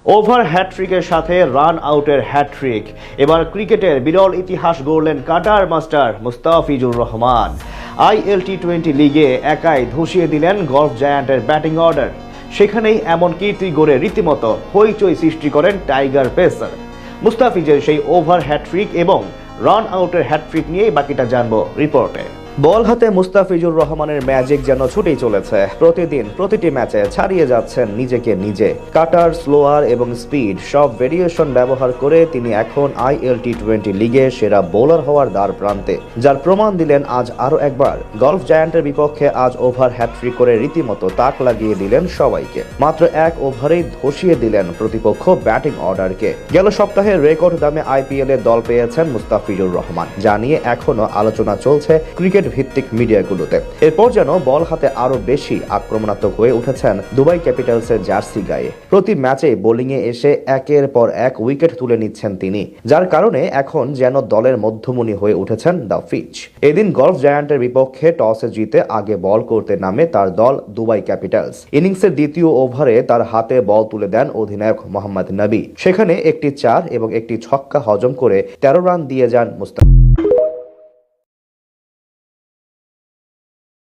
Over হ্যাটট্রিকের সাথে run আউটের hat trick. এবার ক্রিকেটের বিরল ইতিহাস গড়লেন cutter master Mustafizur Rahman. IL-T20 লিগে একাই ধসিয়ে দিলেন গলফ জায়ান্টের ব্যাটিং অর্ডার। সেখানেই এমন কীর্তি গড়ে রীতিমতো হইচই সৃষ্টি করেন টাইগার পেসার। মুস্তাফিজের সেই ওভার হ্যাটট্রিক এবং রান আউটের হ্যাটট্রিক নিয়েই বাকিটা জানবো রিপোর্টে। বল হাতে মুস্তাফিজুর রহমানের ম্যাজিক যেন ছুটেই চলেছে। প্রতিদিন প্রতিটি ম্যাচে ছাড়িয়ে যাচ্ছেন নিজেকে নিজে। কাটার, স্লোয়ার এবং স্পিড সব ভেরিয়েশন ব্যবহার করে তিনি এখন IL-T20 লিগে সেরা বোলার হওয়ার দ্বার প্রান্তে, যার প্রমাণ দিলেন আজ আরও একবার। গলফ জায়ান্টের বিপক্ষে আজ ওভার হ্যাটট্রিক করে রীতিমতো তাক লাগিয়ে দিলেন সবাইকে। মাত্র এক ওভারেই ধসিয়ে দিলেন প্রতিপক্ষ ব্যাটিং অর্ডারকে। গেল সপ্তাহে রেকর্ড দামে IPL এ দল পেয়েছেন মুস্তাফিজুর রহমান, যা নিয়ে এখনো আলোচনা চলছে ক্রিকেট ভিত্তিক মিডিয়াগুলোতে। এরপর যেন বল হাতে আরো বেশি আক্রমণাত্মক হয়ে উঠেছেন দুবাই ক্যাপিটালসের জার্সি গায়ে। প্রতি ম্যাচে বোলিংয়ে এসে একের পর এক উইকেট তুলে নিচ্ছেন তিনি, যার কারণে এখন যেন দলের মধ্যমণি হয়ে উঠেছেন দ্য ফিচ। এদিন গলফ জায়ান্টের বিপক্ষে টসে জিতে আগে বল করতে নামে তার দল দুবাই ক্যাপিটালস। ইনিংসের দ্বিতীয় ওভারে তার হাতে বল তুলে দেন অধিনায়ক মোহাম্মদ নবী। সেখানে একটি 4 এবং একটি ছক্কা হজম করে 13 রান দিয়ে যান মুস্তাফিজ।